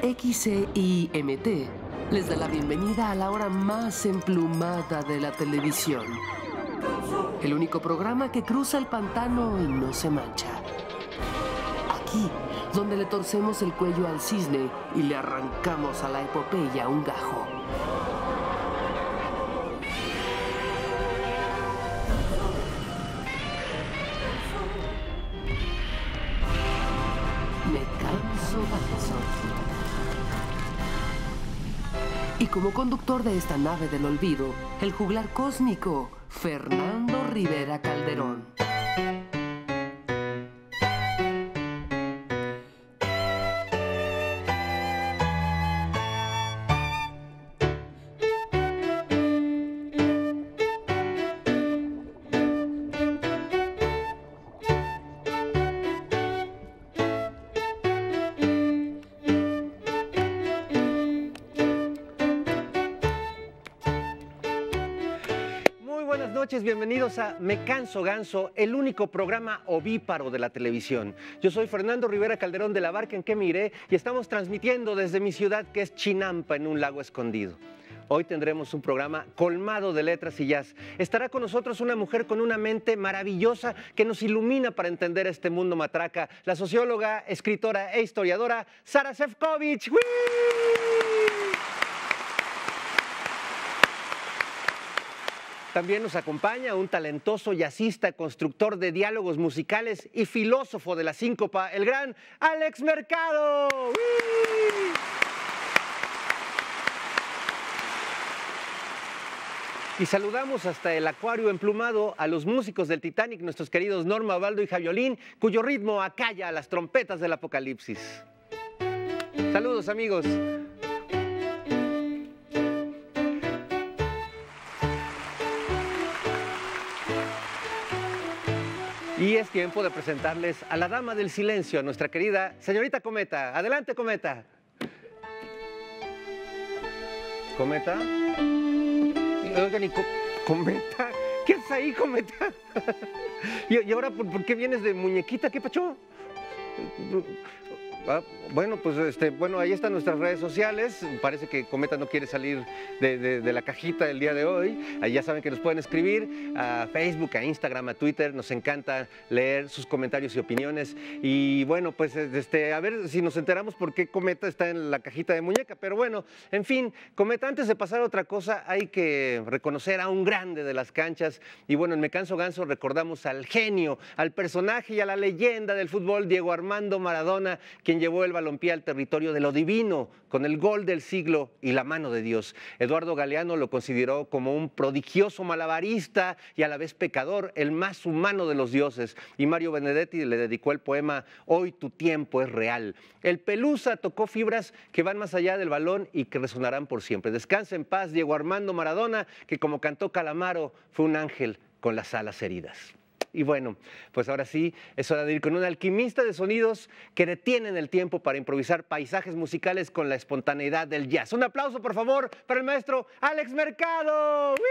XCIMT les da la bienvenida a la hora más emplumada de la televisión. El único programa que cruza el pantano y no se mancha. Aquí, donde le torcemos el cuello al cisne y le arrancamos a la epopeya un gajo. Me canso ganso. Y como conductor de esta nave del olvido, el juglar cósmico, Fernando Rivera Calderón. Buenas noches, bienvenidos a Me Canso Ganso, el único programa ovíparo de la televisión. Yo soy Fernando Rivera Calderón de la barca en que miré y estamos transmitiendo desde mi ciudad que es Chinampa en un lago escondido. Hoy tendremos un programa colmado de letras y jazz. Estará con nosotros una mujer con una mente maravillosa que nos ilumina para entender este mundo matraca, la socióloga, escritora e historiadora Sara Sefcovic. ¡Wii! También nos acompaña un talentoso jazzista, constructor de diálogos musicales y filósofo de la síncopa, el gran Alex Mercado. ¡Uy! Y saludamos hasta el acuario emplumado a los músicos del Titanic, nuestros queridos Norma, Baldo y Javiolín, cuyo ritmo acalla a las trompetas del apocalipsis. Saludos, amigos. Y es tiempo de presentarles a la dama del silencio, a nuestra querida señorita Cometa. Adelante, Cometa. ¿Cometa? Oigan, ¿Cometa? ¿Qué haces ahí, Cometa? ¿Y ahora por qué vienes de muñequita? ¿Qué pacho? Bueno, pues bueno, ahí están nuestras redes sociales. Parece que Cometa no quiere salir de la cajita el día de hoy. Ahí ya saben que nos pueden escribir a Facebook, a Instagram, a Twitter. Nos encanta leer sus comentarios y opiniones. Y bueno, pues a ver si nos enteramos por qué Cometa está en la cajita de muñeca. Pero bueno, en fin, Cometa, antes de pasar a otra cosa, hay que reconocer a un grande de las canchas. Y bueno, en Me Canso Ganso recordamos al genio, al personaje y a la leyenda del fútbol, Diego Armando Maradona, quien llevó el balompié al territorio de lo divino con el gol del siglo y la mano de Dios. Eduardo Galeano lo consideró como un prodigioso malabarista y a la vez pecador, el más humano de los dioses. Y Mario Benedetti le dedicó el poema Hoy tu tiempo es real. El Pelusa tocó fibras que van más allá del balón y que resonarán por siempre. Descansa en paz, Diego Armando Maradona, que como cantó Calamaro, fue un ángel con las alas heridas. Y bueno, pues ahora sí, es hora de ir con un alquimista de sonidos que detienen el tiempo para improvisar paisajes musicales con la espontaneidad del jazz. Un aplauso, por favor, para el maestro Alex Mercado. ¡Wii!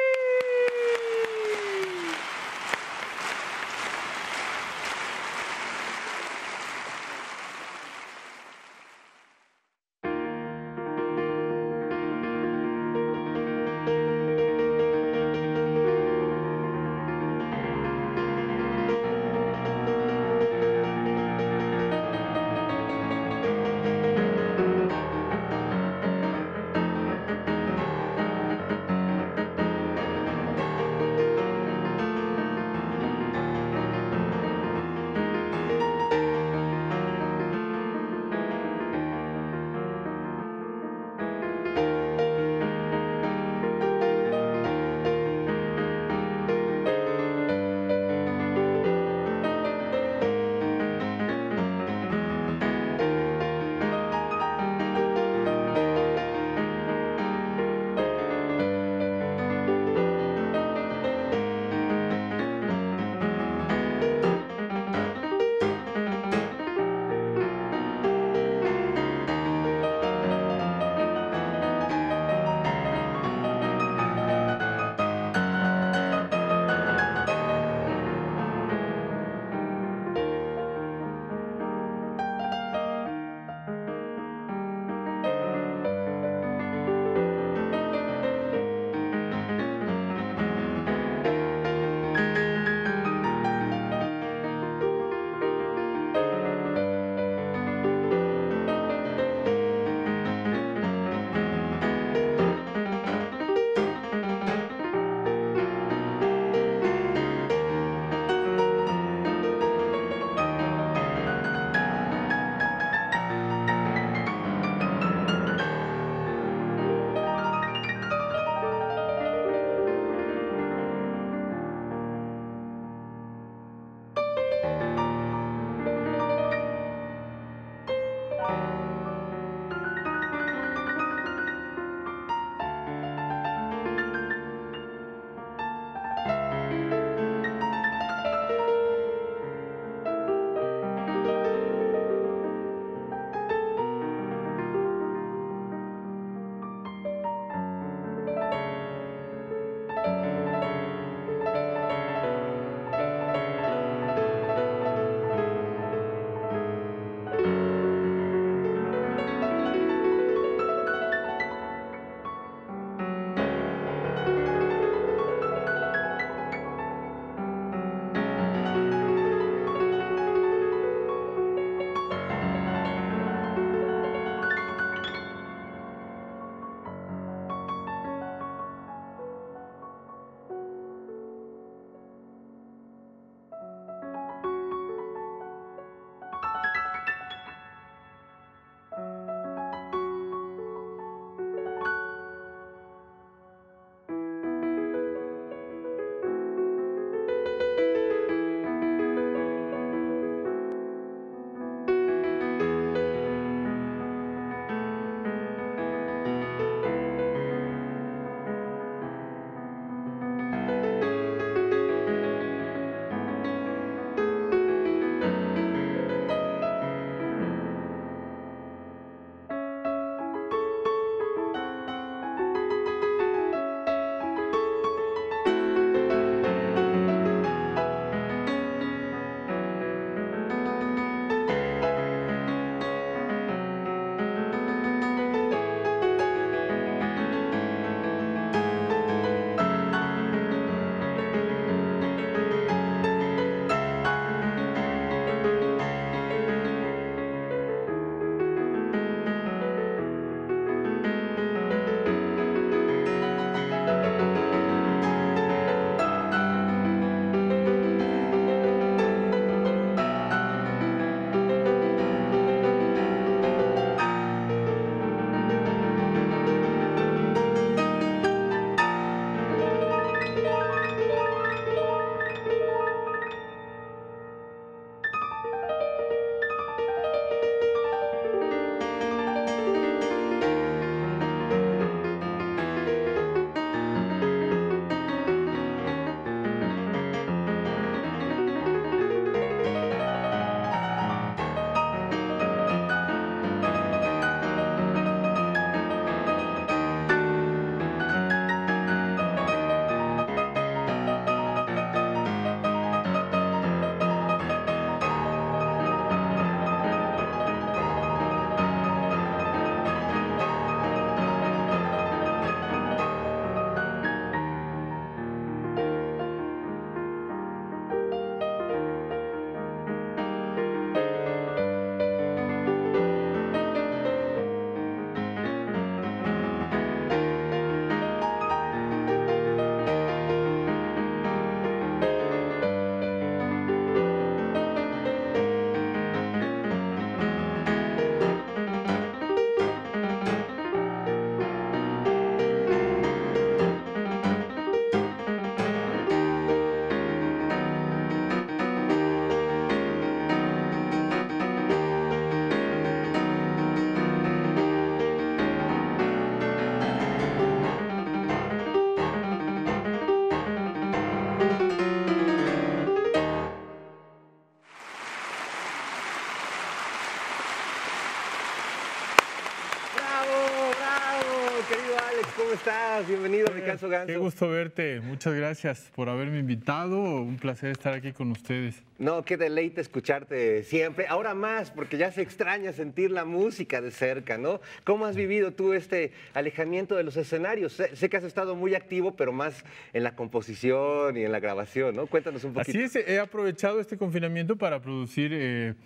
estás? Bienvenido, Ricardo Ganso. Qué gusto verte. Muchas gracias por haberme invitado. Un placer estar aquí con ustedes. No, qué deleite escucharte siempre. Ahora más, porque ya se extraña sentir la música de cerca, ¿no? ¿Cómo has vivido tú este alejamiento de los escenarios? Sé que has estado muy activo, pero más en la composición y en la grabación, ¿no? Cuéntanos un poquito. Así es, he aprovechado este confinamiento para producir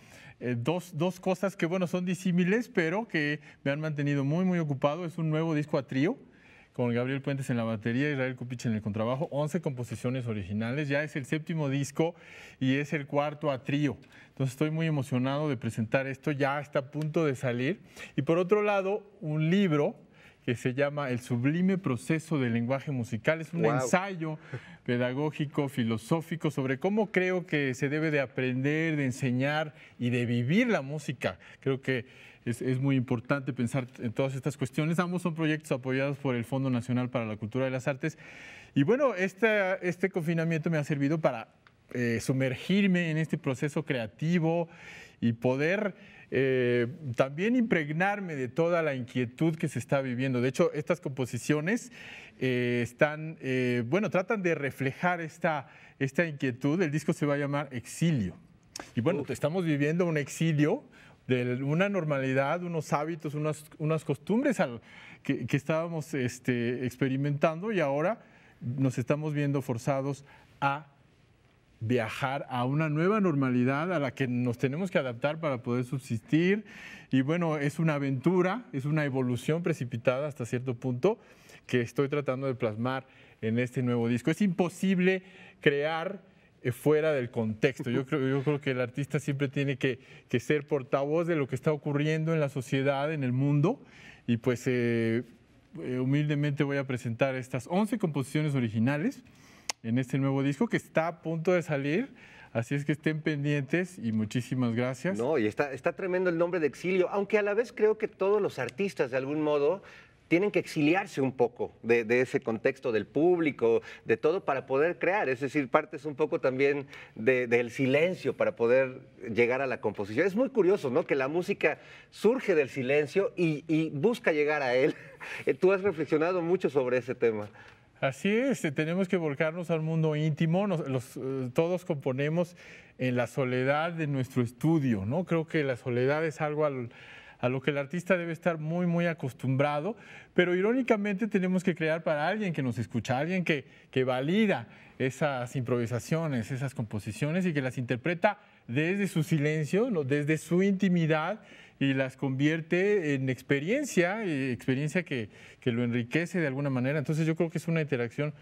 dos cosas que, bueno, son disímiles, pero que me han mantenido muy ocupado. Es un nuevo disco a trío, con Gabriel Puentes en la batería, Israel Copich en el contrabajo, 11 composiciones originales. Ya es el 7º disco y es el 4º a trío. Entonces estoy muy emocionado de presentar esto, ya está a punto de salir. Y por otro lado, un libro que se llama El sublime proceso del lenguaje musical. Es un ensayo pedagógico, filosófico, sobre cómo creo que se debe de aprender, de enseñar y de vivir la música. Creo que es muy importante pensar en todas estas cuestiones. Ambos son proyectos apoyados por el Fondo Nacional para la Cultura de las Artes. Y bueno, este confinamiento me ha servido para sumergirme en este proceso creativo y poder también impregnarme de toda la inquietud que se está viviendo. De hecho, estas composiciones tratan de reflejar esta inquietud. El disco se va a llamar Exilio. Y bueno, estamos viviendo un exilio de una normalidad, unos hábitos, unas costumbres que estábamos experimentando, y ahora nos estamos viendo forzados a viajar a una nueva normalidad a la que nos tenemos que adaptar para poder subsistir. Y bueno, es una aventura, es una evolución precipitada hasta cierto punto que estoy tratando de plasmar en este nuevo disco. Es imposible crear fuera del contexto. Yo creo que el artista siempre tiene que ser portavoz de lo que está ocurriendo en la sociedad, en el mundo, y pues humildemente voy a presentar estas 11 composiciones originales en este nuevo disco que está a punto de salir. Así es que estén pendientes y muchísimas gracias. No, y está tremendo el nombre de Exilio, aunque a la vez creo que todos los artistas de algún modo tienen que exiliarse un poco de ese contexto del público, de todo, para poder crear. Es decir, partes un poco también del silencio para poder llegar a la composición. Es muy curioso, ¿no?, que la música surge del silencio y busca llegar a él. Tú has reflexionado mucho sobre ese tema. Así es, tenemos que volcarnos al mundo íntimo. Todos componemos en la soledad de nuestro estudio, ¿no? Creo que la soledad es algo a lo que el artista debe estar muy acostumbrado, pero irónicamente tenemos que crear para alguien que nos escucha, alguien que valida esas improvisaciones, esas composiciones, y que las interpreta desde su silencio, ¿no?, desde su intimidad, y las convierte en experiencia que lo enriquece de alguna manera. Entonces yo creo que es una interacción,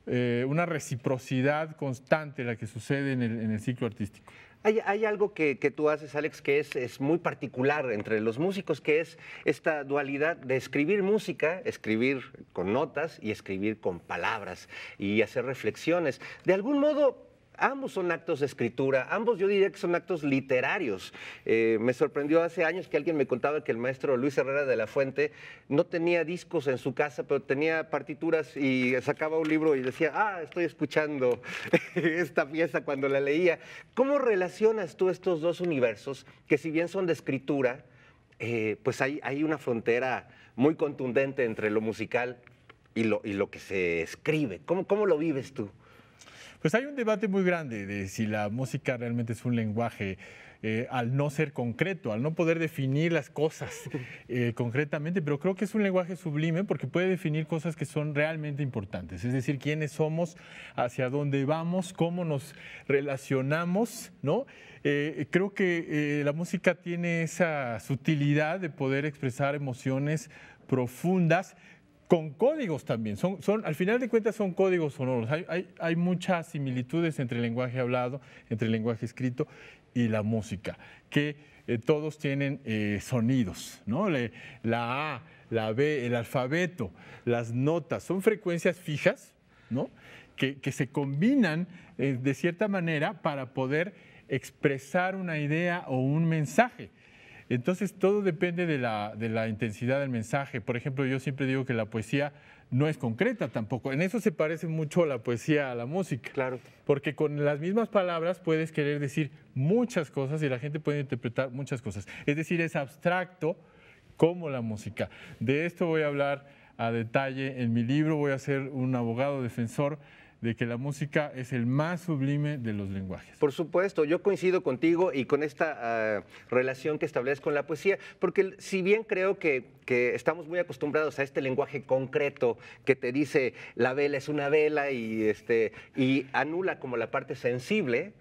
una reciprocidad constante la que sucede en el ciclo artístico. Hay algo que tú haces, Alex, que es muy particular entre los músicos, que es esta dualidad de escribir música, escribir con notas y escribir con palabras y hacer reflexiones. De algún modo, ambos son actos de escritura, ambos yo diría que son actos literarios. Me sorprendió hace años que alguien me contaba que el maestro Luis Herrera de la Fuente no tenía discos en su casa, pero tenía partituras, y sacaba un libro y decía, estoy escuchando esta pieza cuando la leía. ¿Cómo relacionas tú estos dos universos, que si bien son de escritura, pues hay una frontera muy contundente entre lo musical y lo que se escribe? ¿Cómo lo vives tú? Pues hay un debate muy grande de si la música realmente es un lenguaje, al no ser concreto, al no poder definir las cosas concretamente, pero creo que es un lenguaje sublime porque puede definir cosas que son realmente importantes, es decir, quiénes somos, hacia dónde vamos, cómo nos relacionamos, ¿no? Creo que la música tiene esa sutilidad de poder expresar emociones profundas, con códigos también. Al final de cuentas son códigos sonoros. Hay muchas similitudes entre el lenguaje hablado, entre el lenguaje escrito y la música, que todos tienen sonidos, ¿no? La A, la B, el alfabeto, las notas, son frecuencias fijas, ¿no?, que se combinan de cierta manera para poder expresar una idea o un mensaje. Entonces, todo depende de la intensidad del mensaje. Por ejemplo, yo siempre digo que la poesía no es concreta tampoco. En eso se parece mucho la poesía a la música. Claro. Porque con las mismas palabras puedes querer decir muchas cosas y la gente puede interpretar muchas cosas. Es decir, es abstracto como la música. De esto voy a hablar a detalle en mi libro. Voy a ser un abogado defensor de que la música es el más sublime de los lenguajes. Por supuesto, yo coincido contigo y con esta relación que estableces con la poesía, porque si bien creo que estamos muy acostumbrados a este lenguaje concreto que te dice la vela es una vela y anula como la parte sensible,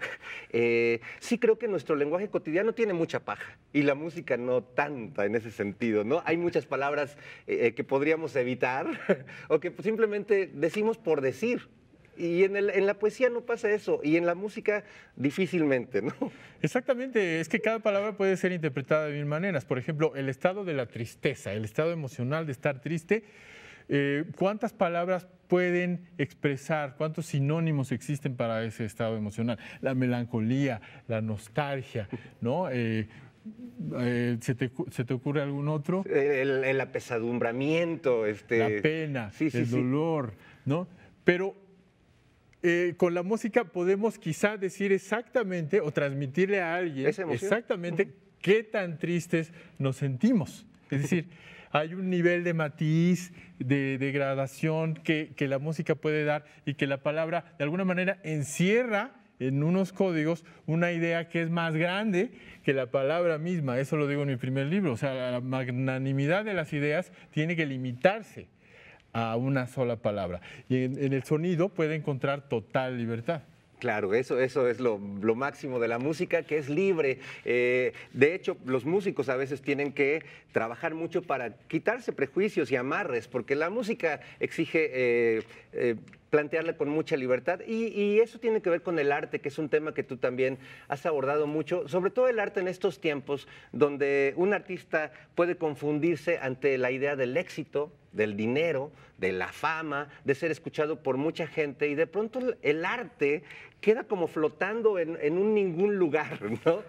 sí creo que nuestro lenguaje cotidiano tiene mucha paja y la música no tanta en ese sentido, ¿no? Hay muchas palabras que podríamos evitar o que simplemente decimos por decir. Y en la poesía no pasa eso, y en la música difícilmente, ¿no? Exactamente, es que cada palabra puede ser interpretada de mil maneras. Por ejemplo, el estado de la tristeza, el estado emocional de estar triste, ¿cuántas palabras pueden expresar, cuántos sinónimos existen para ese estado emocional? La melancolía, la nostalgia, ¿no? ¿Se te ocurre algún otro? El apesadumbramiento, la pena, sí, el dolor, ¿no? Pero con la música podemos quizá decir exactamente o transmitirle a alguien exactamente qué tan tristes nos sentimos. Es decir, hay un nivel de matiz, de gradación que la música puede dar y que la palabra de alguna manera encierra en unos códigos una idea que es más grande que la palabra misma. Eso lo digo en mi primer libro. O sea, la magnanimidad de las ideas tiene que limitarse a una sola palabra. Y en el sonido puede encontrar total libertad. Claro, eso es lo máximo de la música, que es libre. De hecho, los músicos a veces tienen que trabajar mucho para quitarse prejuicios y amarres, porque la música exige plantearla con mucha libertad y eso tiene que ver con el arte, que es un tema que tú también has abordado mucho, sobre todo el arte en estos tiempos donde un artista puede confundirse ante la idea del éxito, del dinero, de la fama, de ser escuchado por mucha gente y de pronto el arte queda como flotando en un ningún lugar, ¿no?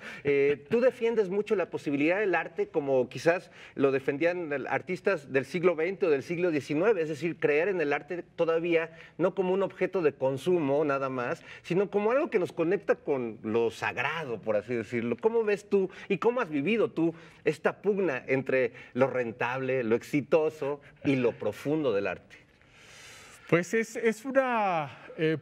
Tú defiendes mucho la posibilidad del arte como quizás lo defendían artistas del siglo XX o del siglo XIX, es decir, creer en el arte todavía no como un objeto de consumo nada más, sino como algo que nos conecta con lo sagrado, por así decirlo. ¿Cómo ves tú y cómo has vivido tú esta pugna entre lo rentable, lo exitoso y lo profundo del arte? Pues es una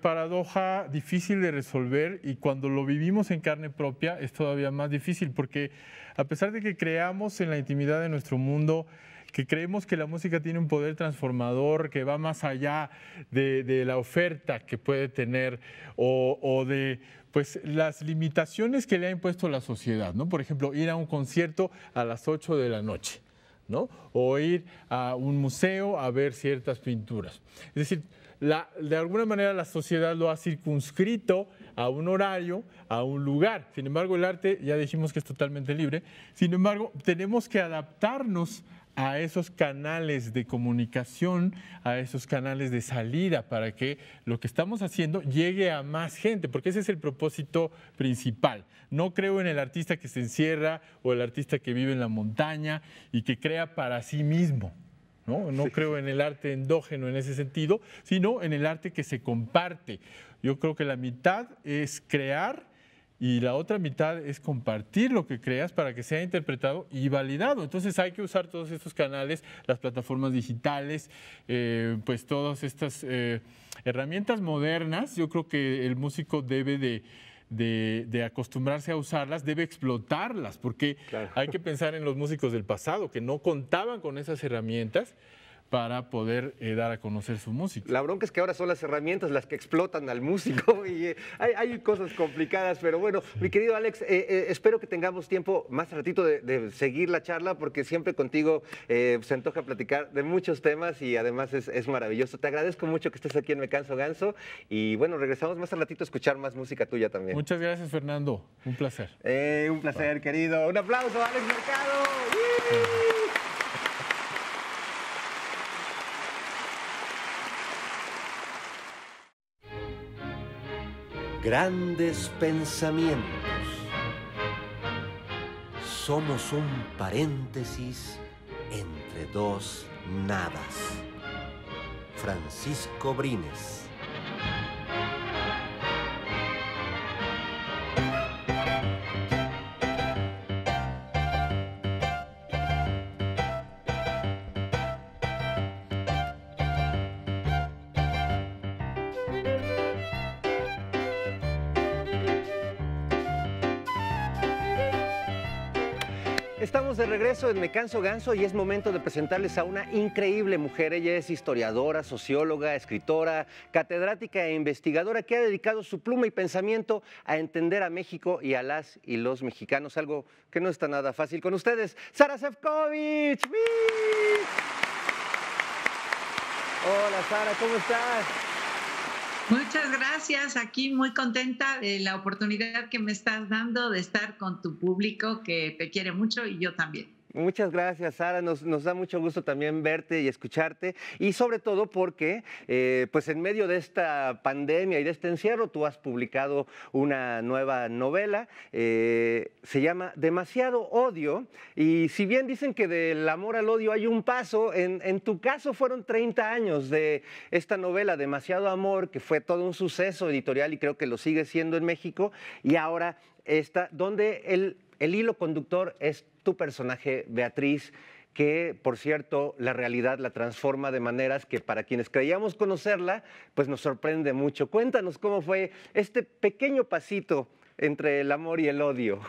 paradoja difícil de resolver y cuando lo vivimos en carne propia es todavía más difícil porque a pesar de que creamos en la intimidad de nuestro mundo, que creemos que la música tiene un poder transformador que va más allá de la oferta que puede tener o de pues, las limitaciones que le ha impuesto la sociedad, ¿no? Por ejemplo, ir a un concierto a las 8 de la noche. ¿No? O ir a un museo a ver ciertas pinturas. Es decir, de alguna manera la sociedad lo ha circunscrito a un horario, a un lugar. Sin embargo, el arte, ya dijimos que es totalmente libre, sin embargo, tenemos que adaptarnos a esos canales de comunicación, a esos canales de salida para que lo que estamos haciendo llegue a más gente, porque ese es el propósito principal. No creo en el artista que se encierra o el artista que vive en la montaña y que crea para sí mismo. No creo en el arte endógeno en ese sentido, sino en el arte que se comparte. Yo creo que la mitad es crear y la otra mitad es compartir lo que creas para que sea interpretado y validado. Entonces hay que usar todos estos canales, las plataformas digitales, pues todas estas herramientas modernas. Yo creo que el músico debe de acostumbrarse a usarlas, debe explotarlas, porque claro, hay que pensar en los músicos del pasado que no contaban con esas herramientas para poder dar a conocer su música. La bronca es que ahora son las herramientas las que explotan al músico y hay cosas complicadas, pero bueno, mi querido Alex, espero que tengamos tiempo más ratito de seguir la charla porque siempre contigo se antoja platicar de muchos temas y además es maravilloso. Te agradezco mucho que estés aquí en Me Canso Ganso y bueno, regresamos más ratito a escuchar más música tuya también. Muchas gracias, Fernando. Un placer. Un placer, querido. Un aplauso a Alex Mercado. Grandes pensamientos. Somos un paréntesis entre dos nadas. Francisco Brines. Estamos de regreso en Me Canso Ganso y es momento de presentarles a una increíble mujer. Ella es historiadora, socióloga, escritora, catedrática e investigadora que ha dedicado su pluma y pensamiento a entender a México y a las y los mexicanos, algo que no está nada fácil. Con ustedes, Sara Sefcovic. Hola Sara, ¿cómo estás? Muchas gracias, aquí muy contenta de la oportunidad que me estás dando de estar con tu público que te quiere mucho y yo también. Muchas gracias, Sara. Nos da mucho gusto también verte y escucharte y sobre todo porque pues en medio de esta pandemia y de este encierro tú has publicado una nueva novela, se llama Demasiado Odio y si bien dicen que del amor al odio hay un paso, en tu caso fueron 30 años de esta novela Demasiado Amor, que fue todo un suceso editorial y creo que lo sigue siendo en México, y ahora esta, donde el hilo conductor es tu personaje, Beatriz, que, por cierto, la realidad la transforma de maneras que para quienes creíamos conocerla, pues nos sorprende mucho. Cuéntanos cómo fue este pequeño pasito entre el amor y el odio.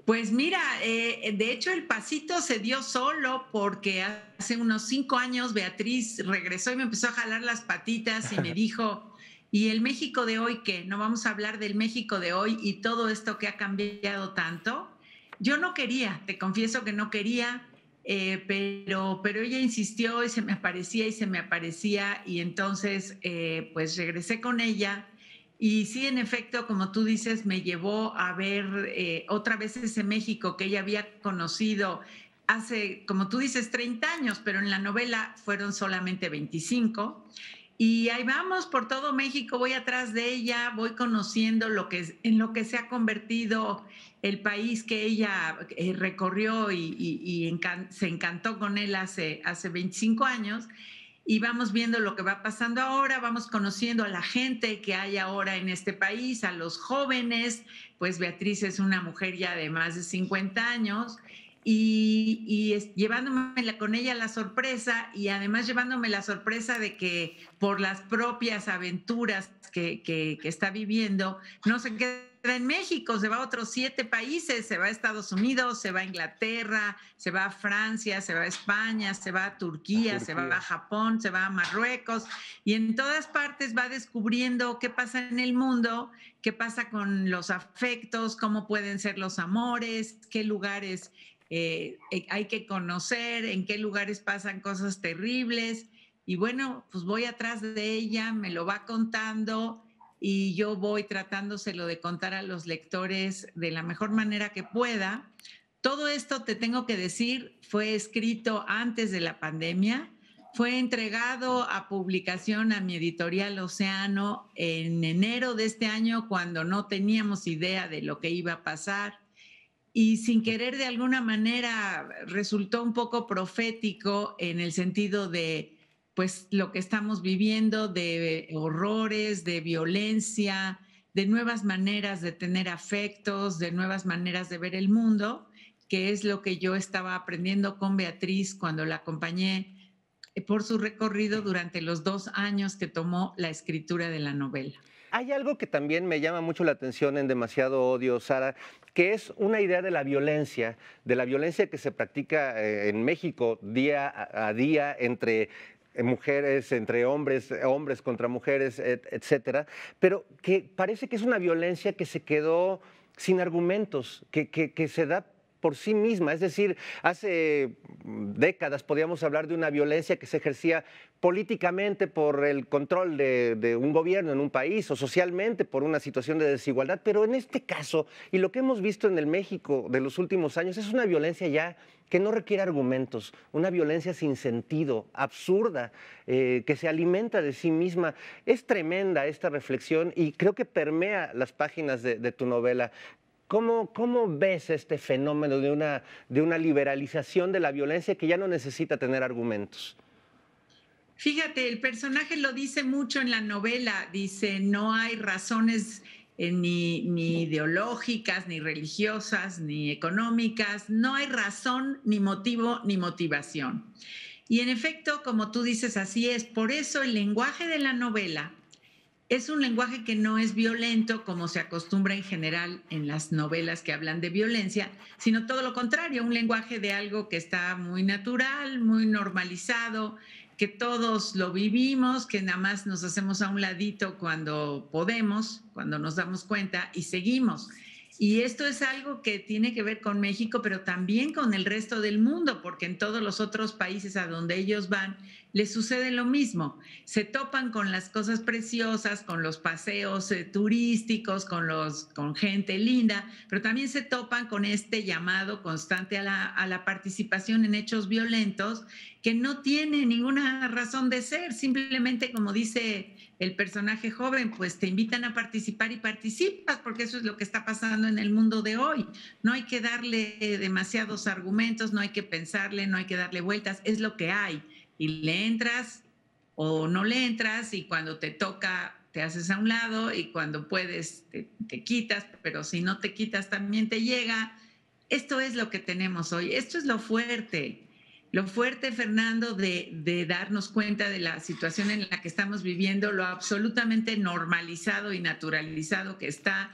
Pues mira, de hecho el pasito se dio solo porque hace unos 5 años Beatriz regresó y me empezó a jalar las patitas y me dijo, ¿y el México de hoy qué? ¿No vamos a hablar del México de hoy y todo esto que ha cambiado tanto? Yo no quería, te confieso que no quería, pero ella insistió y se me aparecía y entonces pues regresé con ella y sí, en efecto, como tú dices, me llevó a ver otra vez ese México que ella había conocido hace, como tú dices, 30 años, pero en la novela fueron solamente 25. Y ahí vamos por todo México, voy atrás de ella, voy conociendo en lo que se ha convertido el país que ella recorrió y se encantó con él hace 25 años. Y vamos viendo lo que va pasando ahora, vamos conociendo a la gente que hay ahora en este país, a los jóvenes, pues Beatriz es una mujer ya de más de 50 años, llevándome con ella la sorpresa y además llevándome la sorpresa de que por las propias aventuras que está viviendo, no se queda en México, se va a otros 7 países, se va a Estados Unidos, se va a Inglaterra, se va a Francia, se va a España, se va a Turquía, se va a Japón, se va a Marruecos y en todas partes va descubriendo qué pasa en el mundo, qué pasa con los afectos, cómo pueden ser los amores, qué lugares hay que conocer, en qué lugares pasan cosas terribles y bueno, pues voy atrás de ella, me lo va contando y yo voy tratándoselo de contar a los lectores de la mejor manera que pueda. Todo esto, te tengo que decir, fue escrito antes de la pandemia, fue entregado a publicación a mi editorial Océano en enero de este año cuando no teníamos idea de lo que iba a pasar. Y sin querer, de alguna manera, resultó un poco profético en el sentido de, pues, lo que estamos viviendo, de horrores, de violencia, de nuevas maneras de tener afectos, de nuevas maneras de ver el mundo, que es lo que yo estaba aprendiendo con Beatriz cuando la acompañé por su recorrido durante los 2 años que tomó la escritura de la novela. Hay algo que también me llama mucho la atención en Demasiado Odio, Sara, que es una idea de la violencia que se practica en México día a día entre mujeres, entre hombres, hombres contra mujeres, etcétera, pero que parece que es una violencia que se quedó sin argumentos, que se da por sí misma, es decir, hace décadas podíamos hablar de una violencia que se ejercía políticamente por el control de un gobierno en un país o socialmente por una situación de desigualdad, pero en este caso, y lo que hemos visto en el México de los últimos años, es una violencia ya que no requiere argumentos, una violencia sin sentido, absurda, que se alimenta de sí misma. Es tremenda esta reflexión y creo que permea las páginas de tu novela. ¿Cómo ves este fenómeno de una liberalización de la violencia que ya no necesita tener argumentos? Fíjate, el personaje lo dice mucho en la novela, dice, no hay razones ni ideológicas, ni religiosas, ni económicas, no hay razón, ni motivo, ni motivación. Y en efecto, como tú dices, así es. Por eso el lenguaje de la novela es un lenguaje que no es violento como se acostumbra en general en las novelas que hablan de violencia, sino todo lo contrario, un lenguaje de algo que está muy natural, muy normalizado, que todos lo vivimos, que nada más nos hacemos a un ladito cuando podemos, cuando nos damos cuenta y seguimos. Y esto es algo que tiene que ver con México, pero también con el resto del mundo, porque en todos los otros países a donde ellos van les sucede lo mismo. Se topan con las cosas preciosas, con los paseos turísticos, con gente linda, pero también se topan con este llamado constante a la participación en hechos violentos que no tiene ninguna razón de ser. Simplemente, como dice el personaje joven, pues te invitan a participar y participas, porque eso es lo que está pasando en el mundo de hoy. No hay que darle demasiados argumentos, no hay que pensarle, no hay que darle vueltas, es lo que hay. Y le entras o no le entras, y cuando te toca te haces a un lado, y cuando puedes te quitas, pero si no te quitas también te llega. Esto es lo que tenemos hoy, esto es lo fuerte, Fernando, de darnos cuenta de la situación en la que estamos viviendo, lo absolutamente normalizado y naturalizado que está,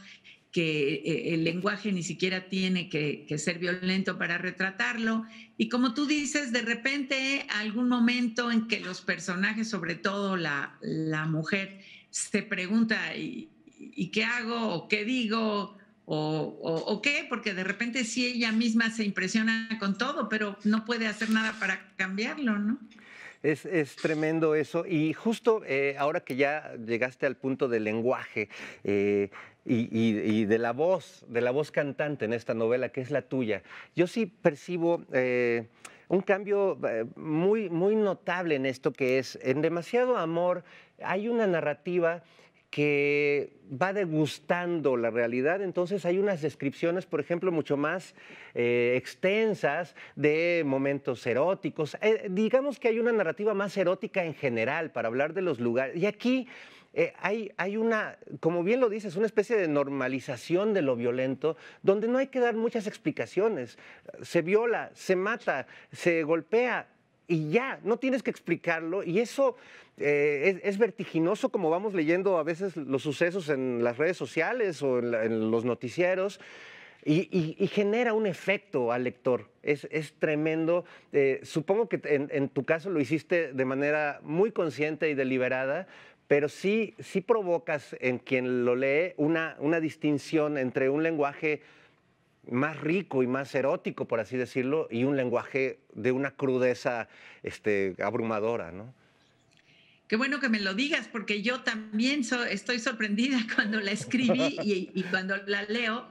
que el lenguaje ni siquiera tiene que ser violento para retratarlo. Y como tú dices, de repente algún momento en que los personajes, sobre todo la mujer, se pregunta, ¿y qué hago? ¿O qué digo? ¿O qué? Porque de repente sí ella misma se impresiona con todo, pero no puede hacer nada para cambiarlo, ¿no? Es tremendo eso. Y justo ahora que ya llegaste al punto del lenguaje y de la voz cantante en esta novela, que es la tuya, yo sí percibo un cambio muy, muy notable en esto, que es, en Demasiado Amor hay una narrativa que va degustando la realidad. Entonces hay unas descripciones, por ejemplo, mucho más extensas de momentos eróticos. Digamos que hay una narrativa más erótica en general para hablar de los lugares. Y aquí hay una, como bien lo dices, una especie de normalización de lo violento, donde no hay que dar muchas explicaciones. Se viola, se mata, se golpea, y ya, no tienes que explicarlo, y eso es vertiginoso, como vamos leyendo a veces los sucesos en las redes sociales o en los noticieros, y genera un efecto al lector. Es tremendo. Supongo que en tu caso lo hiciste de manera muy consciente y deliberada, pero sí provocas en quien lo lee una distinción entre un lenguaje más rico y más erótico, por así decirlo, y un lenguaje de una crudeza abrumadora, ¿no? Qué bueno que me lo digas, porque yo también estoy sorprendida cuando la escribí y cuando la leo,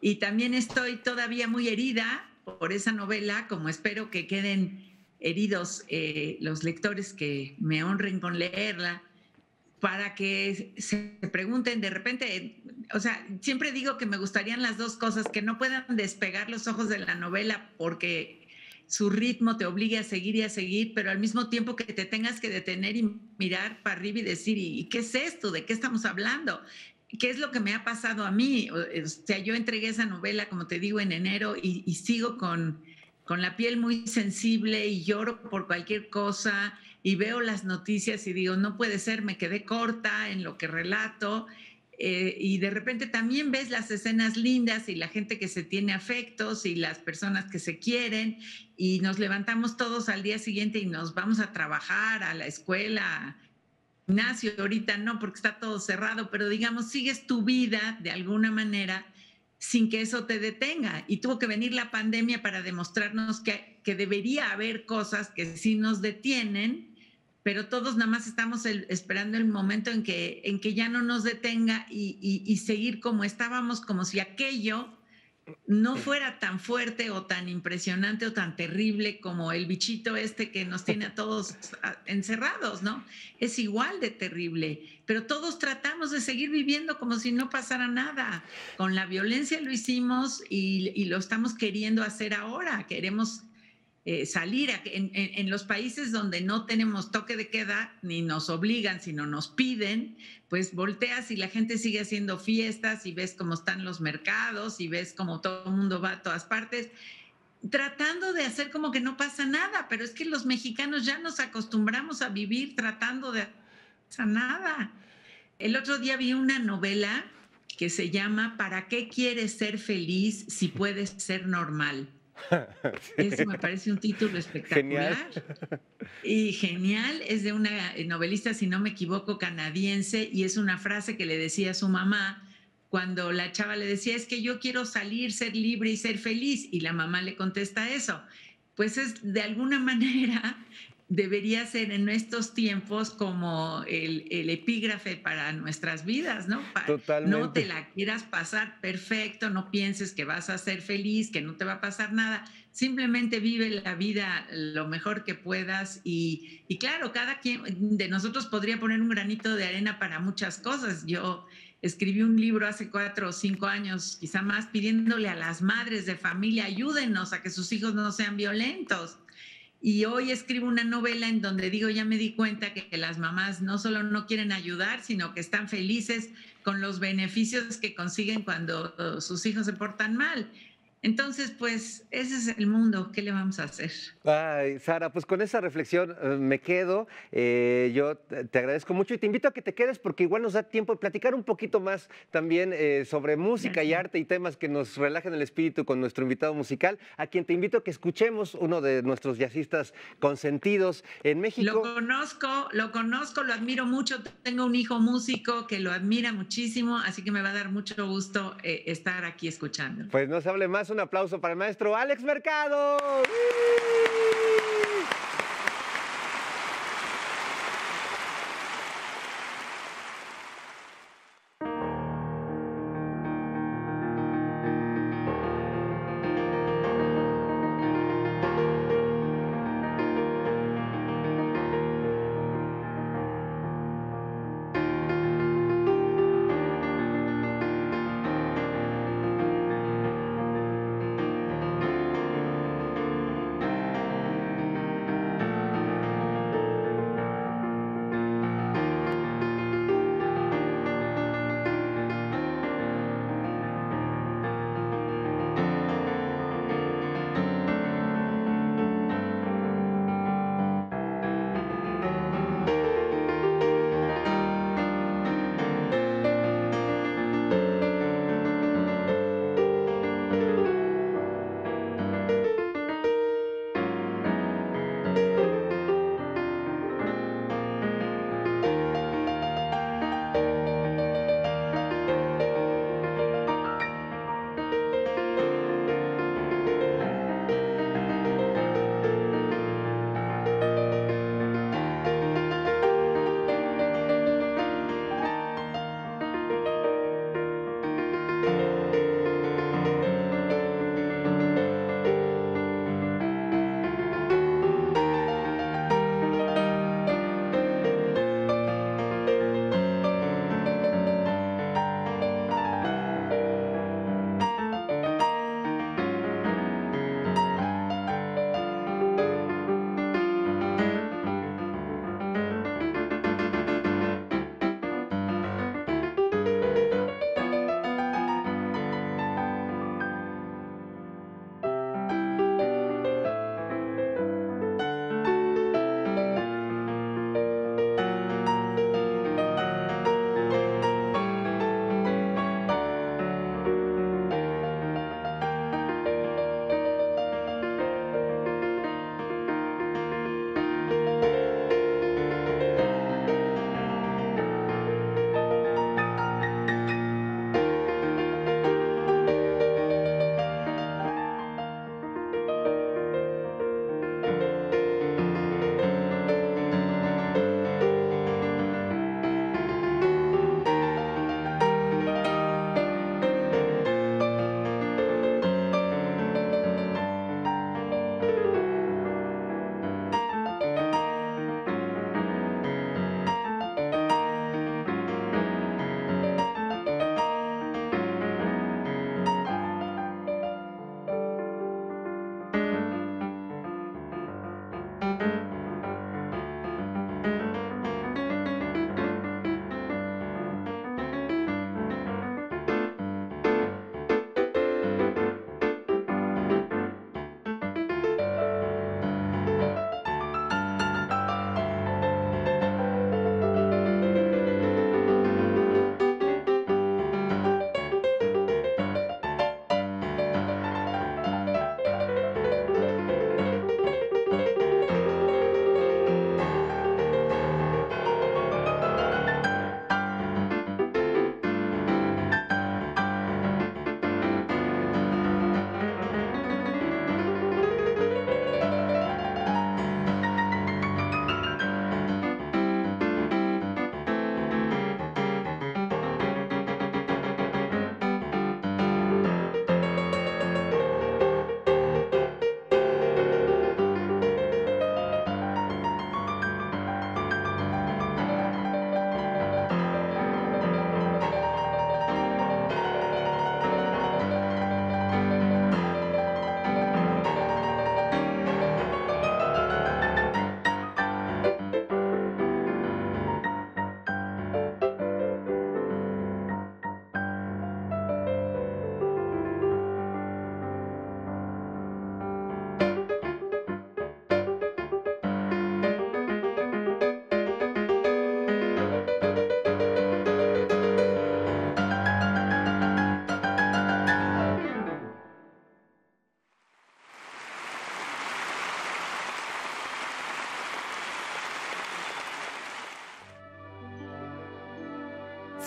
y también estoy todavía muy herida por esa novela, como espero que queden heridos los lectores que me honren con leerla, para que se pregunten de repente, o sea, siempre digo que me gustarían las dos cosas, que no puedan despegar los ojos de la novela porque su ritmo te obligue a seguir, pero al mismo tiempo que te tengas que detener y mirar para arriba y decir, ¿y qué es esto? ¿De qué estamos hablando? ¿Qué es lo que me ha pasado a mí? O sea, yo entregué esa novela, como te digo, en enero, y sigo con la piel muy sensible y lloro por cualquier cosa, y veo las noticias y digo, no puede ser, me quedé corta en lo que relato. Y de repente también ves las escenas lindas y la gente que se tiene afectos y las personas que se quieren, y nos levantamos todos al día siguiente y nos vamos a trabajar, a la escuela, gimnasio. Ahorita no, porque está todo cerrado, pero digamos, sigues tu vida de alguna manera sin que eso te detenga. Y tuvo que venir la pandemia para demostrarnos que debería haber cosas que sí nos detienen, pero todos nada más estamos esperando el momento en que ya no nos detenga, y seguir como estábamos, como si aquello no fuera tan fuerte o tan impresionante o tan terrible como el bichito que nos tiene a todos encerrados, ¿no? Es igual de terrible, pero todos tratamos de seguir viviendo como si no pasara nada. Con la violencia lo hicimos y lo estamos queriendo hacer ahora. Queremos salir en los países donde no tenemos toque de queda, ni nos obligan, sino nos piden, pues volteas y la gente sigue haciendo fiestas, y ves cómo están los mercados, y ves cómo todo el mundo va a todas partes, tratando de hacer como que no pasa nada. Pero es que los mexicanos ya nos acostumbramos a vivir tratando de hacer nada. El otro día vi una novela que se llama ¿Para qué quieres ser feliz si puedes ser normal? Eso me parece un título espectacular. Genial. Y genial, es de una novelista, si no me equivoco, canadiense, y es una frase que le decía a su mamá cuando la chava le decía, es que yo quiero salir, ser libre y ser feliz, y la mamá le contesta eso. Pues es de alguna manera debería ser en estos tiempos como el epígrafe para nuestras vidas, ¿no? No te Totalmente. la quieras pasar perfecto, no pienses que vas a ser feliz, que no te va a pasar nada, simplemente vive la vida lo mejor que puedas y claro, cada quien de nosotros podría poner un granito de arena para muchas cosas. Yo escribí un libro hace 4 o 5 años, quizá más, pidiéndole a las madres de familia, ayúdenos a que sus hijos no sean violentos. Y hoy escribo una novela en donde digo, ya me di cuenta que las mamás no solo no quieren ayudar, sino que están felices con los beneficios que consiguen cuando sus hijos se portan mal. Entonces, pues ese es el mundo, ¿qué le vamos a hacer? Ay, Sara, pues con esa reflexión me quedo. Yo te agradezco mucho y te invito a que te quedes porque igual nos da tiempo de platicar un poquito más también sobre música y Gracias. arte y temas que nos relajen el espíritu con nuestro invitado musical, a quien te invito a que escuchemos uno de nuestros jazzistas consentidos en México. Lo conozco, lo admiro mucho. Tengo un hijo músico que lo admira muchísimo, así que me va a dar mucho gusto estar aquí escuchando. Pues no se hable más, un aplauso para el maestro Alex Mercado.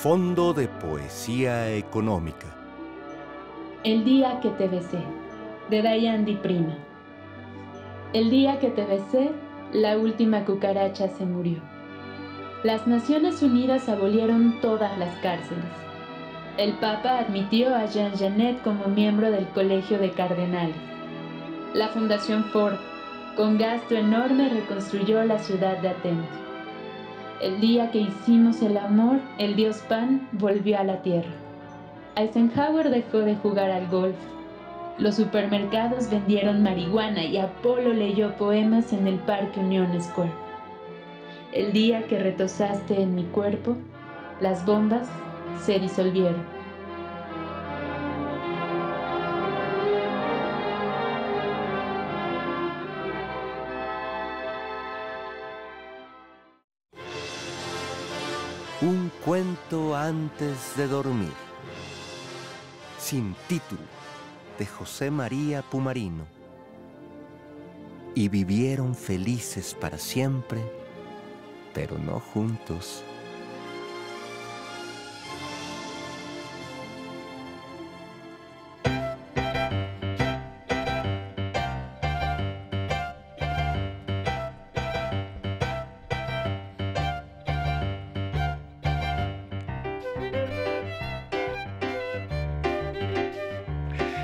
Fondo de Poesía Económica. El día que te besé, de Dayandi Prima. El día que te besé, la última cucaracha se murió. Las Naciones Unidas abolieron todas las cárceles. El Papa admitió a Jean Genet como miembro del Colegio de Cardenales. La Fundación Ford, con gasto enorme, reconstruyó la ciudad de Atenas. El día que hicimos el amor, el dios Pan volvió a la tierra. Eisenhower dejó de jugar al golf. Los supermercados vendieron marihuana y Apolo leyó poemas en el Parque Union Square. El día que retosaste en mi cuerpo, las bombas se disolvieron. Un cuento antes de dormir. Sin título, de José María Pumarino. Y vivieron felices para siempre, pero no juntos.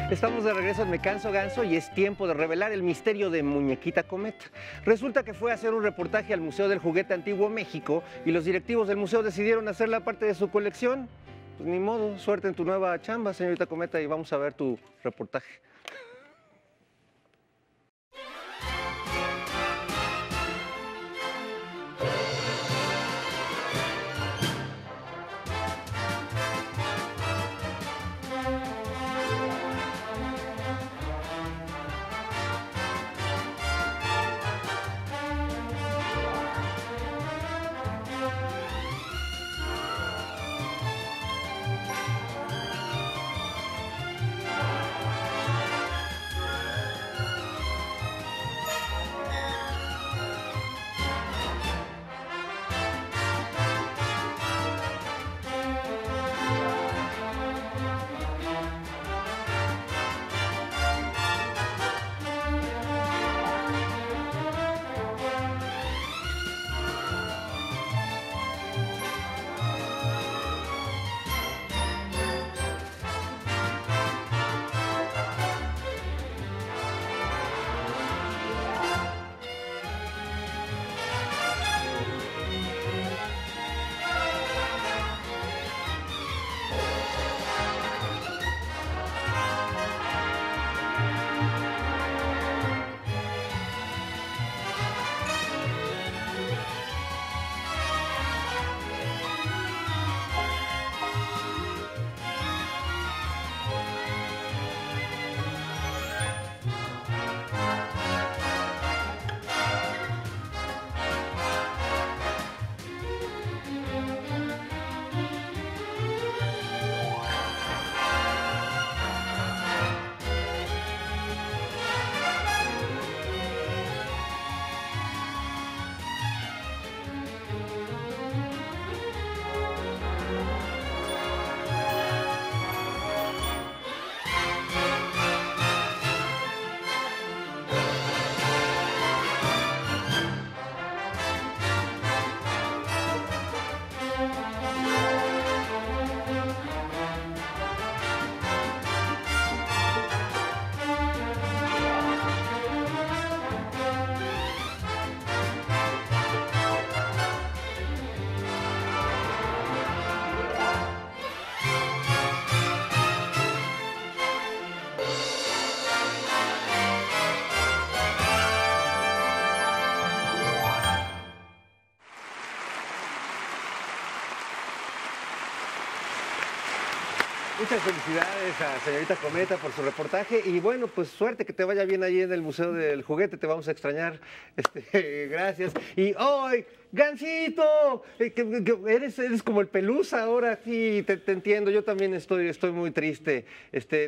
Estamos de regreso en Me Canso Ganso y es tiempo de revelar el misterio de Muñequita Cometa. Resulta que fue a hacer un reportaje al Museo del Juguete Antiguo México y los directivos del museo decidieron hacerla parte de su colección. Pues ni modo, suerte en tu nueva chamba, señorita Cometa, y vamos a ver tu reportaje. Muchas felicidades a señorita Cometa por su reportaje y bueno, pues suerte, que te vaya bien allí en el Museo del Juguete, te vamos a extrañar, gracias. Y ¡ay, Gansito! Eres como el Pelusa ahora, sí, te entiendo, yo también estoy muy triste,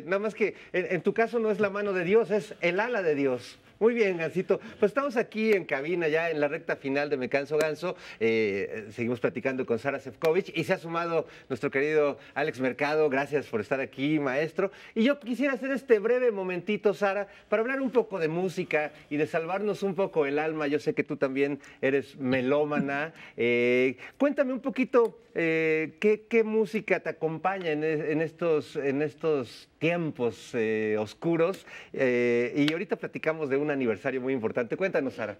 nada más que en tu caso no es la mano de Dios, es el ala de Dios. Muy bien, Gansito. Pues estamos aquí en cabina ya en la recta final de Me Canso Ganso. Seguimos platicando con Sara Sefcovic y se ha sumado nuestro querido Alex Mercado. Gracias por estar aquí, maestro. Y yo quisiera hacer este breve momentito, Sara, para hablar un poco de música y de salvarnos un poco el alma. Yo sé que tú también eres melómana. Cuéntame un poquito qué música te acompaña en estos tiempos oscuros. Y ahorita platicamos de un aniversario muy importante. Cuéntanos, Sara.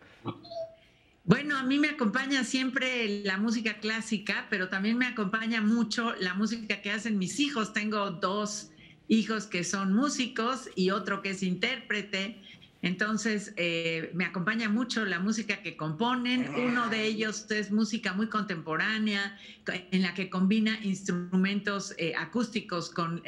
Bueno, a mí me acompaña siempre la música clásica, pero también me acompaña mucho la música que hacen mis hijos. Tengo 2 hijos que son músicos y otro que es intérprete. Entonces, me acompaña mucho la música que componen. Uno de ellos es música muy contemporánea, en la que combina instrumentos acústicos con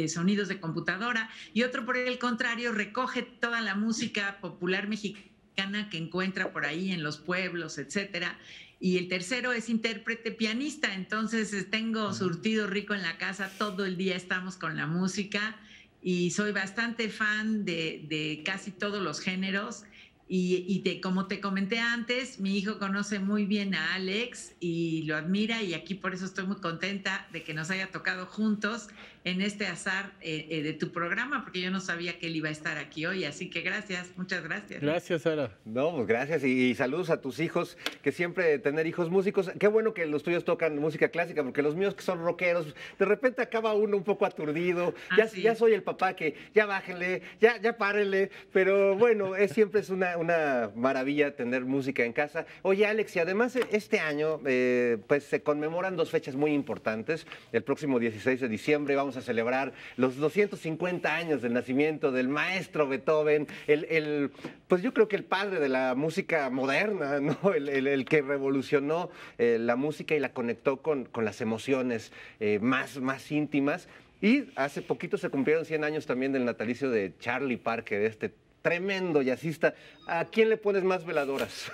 sonidos de computadora. Y otro, por el contrario, recoge toda la música popular mexicana que encuentra por ahí en los pueblos, etcétera. Y el tercero es intérprete pianista. Entonces, tengo surtido rico en la casa. Todo el día estamos con la música. Y soy bastante fan de casi todos los géneros. Como te comenté antes, mi hijo conoce muy bien a Alex y lo admira, y aquí por eso estoy muy contenta de que nos haya tocado juntos en este azar de tu programa, porque yo no sabía que él iba a estar aquí hoy, así que gracias, muchas gracias. Gracias, Sara. No, pues gracias y saludos a tus hijos, que siempre tener hijos músicos. Qué bueno que los tuyos tocan música clásica, porque los míos que son rockeros, de repente acaba uno un poco aturdido. Ya soy el papá que ya bájenle, ya párenle, pero bueno, siempre es una maravilla tener música en casa. Oye, Alex, y además este año pues se conmemoran 2 fechas muy importantes. El próximo 16 de diciembre vamos a celebrar los 250 años del nacimiento del maestro Beethoven, pues yo creo que el padre de la música moderna, ¿no? El que revolucionó la música y la conectó con las emociones más íntimas. Y hace poquito se cumplieron 100 años también del natalicio de Charlie Parker, este tremendo jazzista. ¿A quién le pones más veladoras?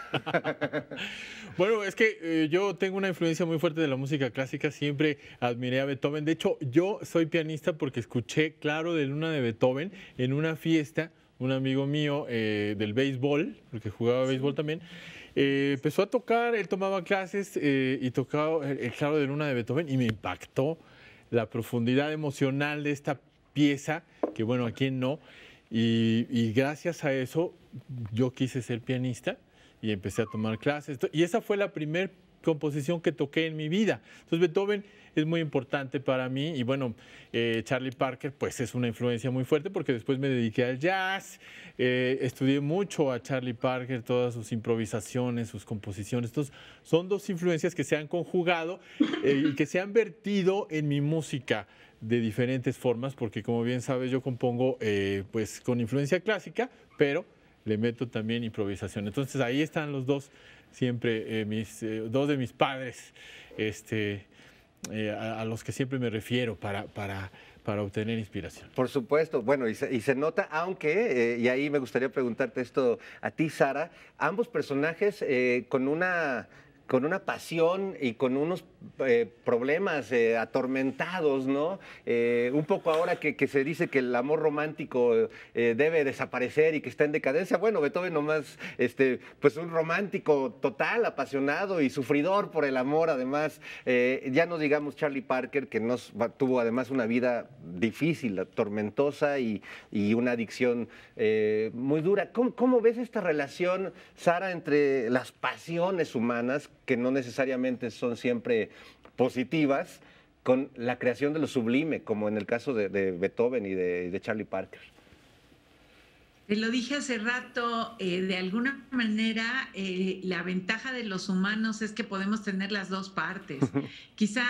Bueno, es que yo tengo una influencia muy fuerte de la música clásica, siempre admiré a Beethoven. De hecho, yo soy pianista porque escuché Claro de Luna de Beethoven en una fiesta. Un amigo mío del béisbol, porque jugaba béisbol también, empezó a tocar, él tomaba clases y tocaba el Claro de Luna de Beethoven y me impactó la profundidad emocional de esta pieza, que bueno, ¿a quién no? Y gracias a eso yo quise ser pianista y empecé a tomar clases. Y esa fue la primera composición que toqué en mi vida. Entonces Beethoven es muy importante para mí y bueno, Charlie Parker pues es una influencia muy fuerte porque después me dediqué al jazz, estudié mucho a Charlie Parker, todas sus improvisaciones, sus composiciones. Entonces son 2 influencias que se han conjugado y que se han vertido en mi música de diferentes formas, porque como bien sabes yo compongo pues con influencia clásica, pero le meto también improvisación. Entonces ahí están los 2, siempre 2 de mis padres, a los que siempre me refiero para obtener inspiración. Por supuesto, bueno, y se nota, aunque, y ahí me gustaría preguntarte esto a ti, Sara, ambos personajes con una pasión y con unos problemas atormentados, ¿no? Un poco ahora que se dice que el amor romántico debe desaparecer y que está en decadencia. Bueno, Beethoven nomás, pues un romántico total, apasionado y sufridor por el amor, además. Ya no digamos Charlie Parker, que tuvo además una vida difícil, tormentosa y una adicción muy dura. ¿Cómo ves esta relación, Sara, entre las pasiones humanas, que no necesariamente son siempre positivas, con la creación de lo sublime, como en el caso de Beethoven y de Charlie Parker? Te lo dije hace rato, de alguna manera la ventaja de los humanos es que podemos tener las 2 partes. Quizá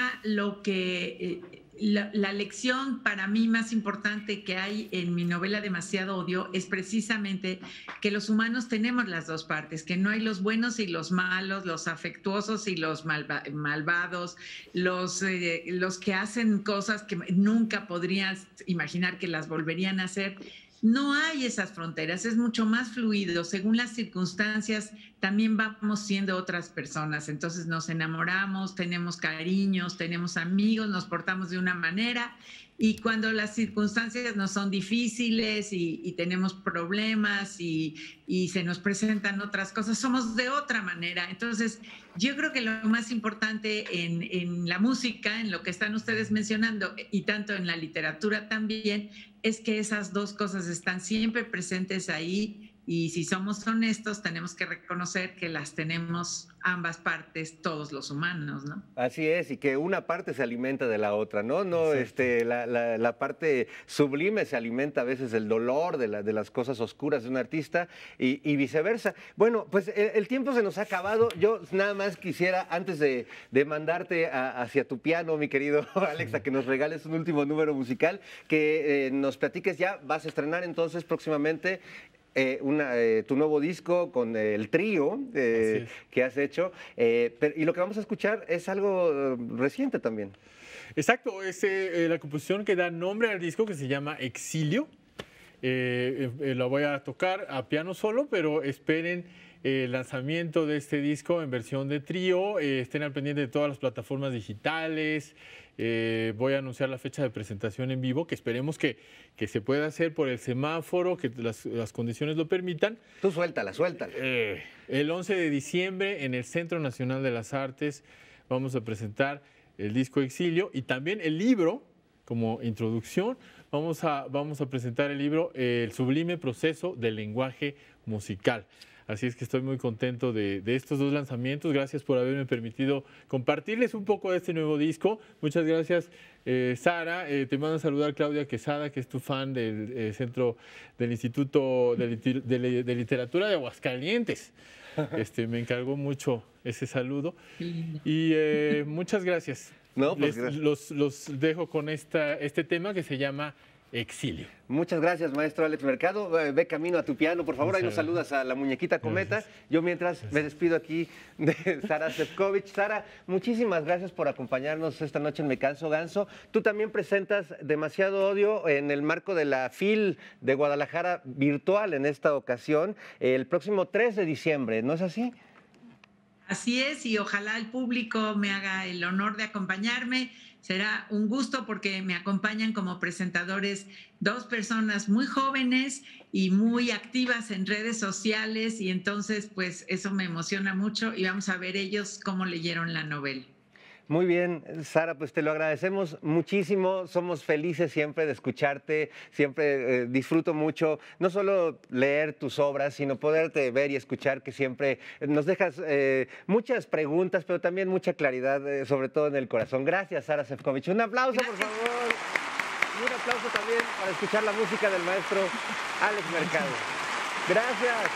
la lección para mí más importante que hay en mi novela Demasiado Odio es precisamente que los humanos tenemos las 2 partes, que no hay los buenos y los malos, los afectuosos y los malvados, los que hacen cosas que nunca podrías imaginar que las volverían a hacer. No hay esas fronteras, es mucho más fluido. Según las circunstancias, también vamos siendo otras personas. Entonces nos enamoramos, tenemos cariños, tenemos amigos, nos portamos de una manera Y cuando las circunstancias nos son difíciles y tenemos problemas y se nos presentan otras cosas, somos de otra manera. Entonces, yo creo que lo más importante en la música, en lo que están ustedes mencionando, y tanto en la literatura también, es que esas dos cosas están siempre presentes ahí. Y si somos honestos, tenemos que reconocer que las tenemos ambas partes, todos los humanos, ¿no? Así es, y que una parte se alimenta de la otra, ¿no? La parte sublime se alimenta a veces del dolor, de las cosas oscuras de un artista y viceversa. Bueno, pues el tiempo se nos ha acabado. Yo nada más quisiera, antes de mandarte hacia tu piano, mi querido Alex, a que nos regales un último número musical, que nos platiques ya, vas a estrenar entonces próximamente tu nuevo disco con el trío que has hecho, y lo que vamos a escuchar es algo reciente también. Exacto, es la composición que da nombre al disco, que se llama Exilio. La voy a tocar a piano solo, pero esperen el lanzamiento de este disco en versión de trío. Estén al pendiente de todas las plataformas digitales. Voy a anunciar la fecha de presentación en vivo, que esperemos que se pueda hacer por el semáforo, que las condiciones lo permitan. Tú suéltala. El 11 de diciembre en el Centro Nacional de las Artes vamos a presentar el disco Exilio y también el libro, como introducción, vamos a presentar el libro El sublime proceso del lenguaje musical. Así es que estoy muy contento de estos dos lanzamientos. Gracias por haberme permitido compartirles un poco de este nuevo disco. Muchas gracias, Sara. Te mando a saludar Claudia Quesada, que es tu fan del centro del Instituto de Literatura de Aguascalientes. Me encargó mucho ese saludo. Y muchas gracias. No, pues gracias. Los dejo con este tema que se llama Exilio. Muchas gracias, maestro Alex Mercado. Ve camino a tu piano, por favor. Ahí nos saludas a la muñequita cometa. Gracias. Yo mientras me despido aquí de Sara Sefcovic. Sara, muchísimas gracias por acompañarnos esta noche en Me Canso Ganso. Tú también presentas Demasiado Odio en el marco de la FIL de Guadalajara virtual en esta ocasión, el próximo 3 de diciembre, ¿no es así? Así es, y ojalá el público me haga el honor de acompañarme. Será un gusto porque me acompañan como presentadores dos personas muy jóvenes y muy activas en redes sociales, y entonces pues eso me emociona mucho y vamos a ver ellos cómo leyeron la novela. Muy bien, Sara, pues te lo agradecemos muchísimo. Somos felices siempre de escucharte, siempre disfruto mucho, no solo leer tus obras, sino poderte ver y escuchar, que siempre nos dejas muchas preguntas, pero también mucha claridad, sobre todo en el corazón. Gracias, Sara Sefcovic. Un aplauso, gracias. Por favor. Y un aplauso también para escuchar la música del maestro Alex Mercado. Gracias.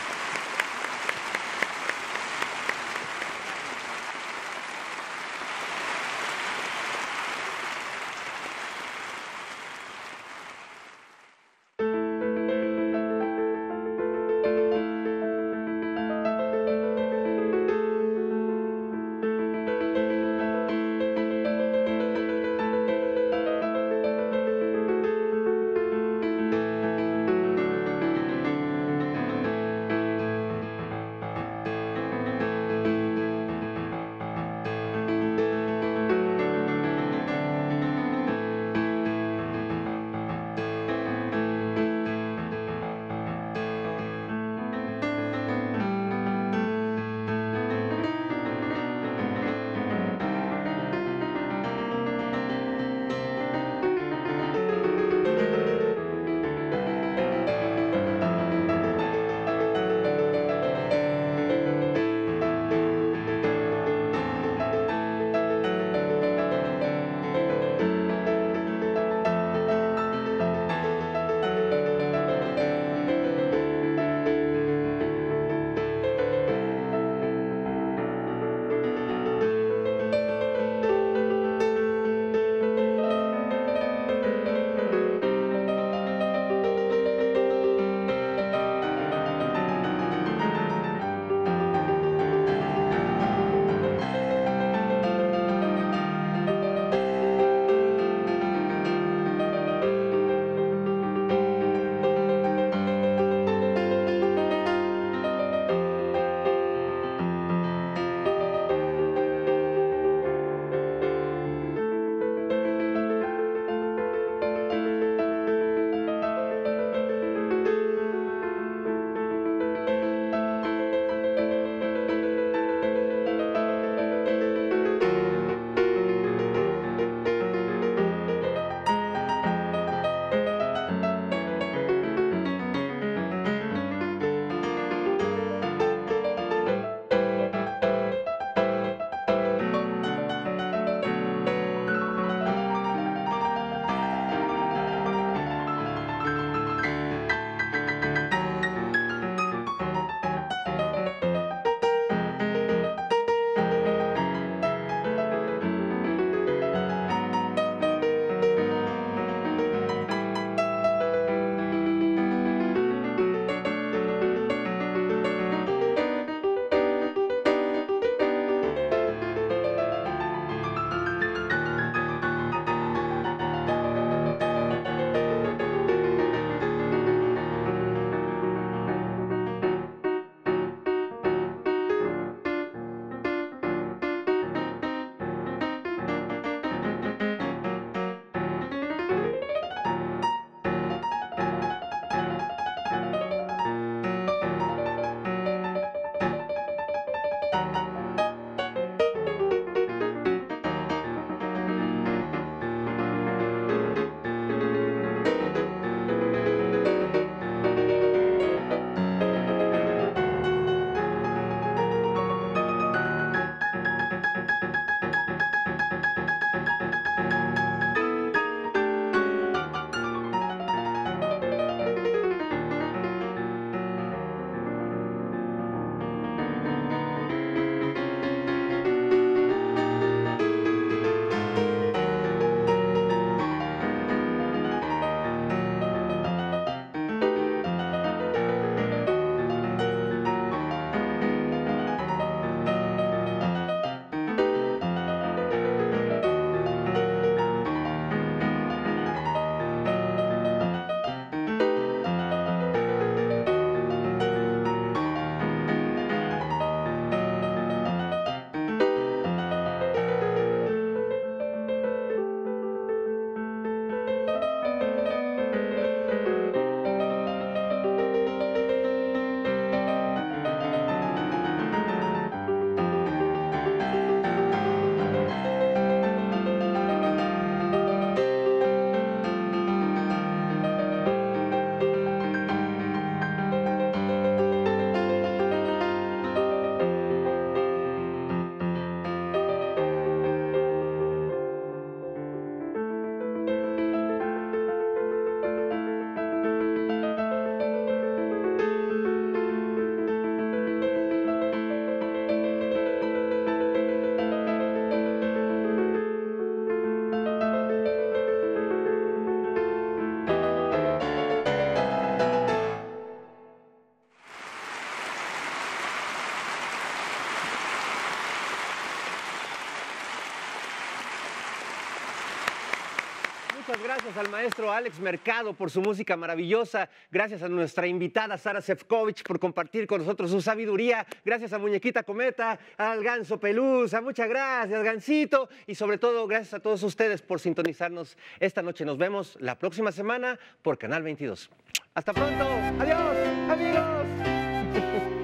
Gracias al maestro Alex Mercado por su música maravillosa. Gracias a nuestra invitada Sara Sefcovic por compartir con nosotros su sabiduría. Gracias a Muñequita Cometa, al Ganso Pelusa. Muchas gracias, Gansito. Y sobre todo, gracias a todos ustedes por sintonizarnos esta noche. Nos vemos la próxima semana por Canal 22. Hasta pronto. Adiós, amigos.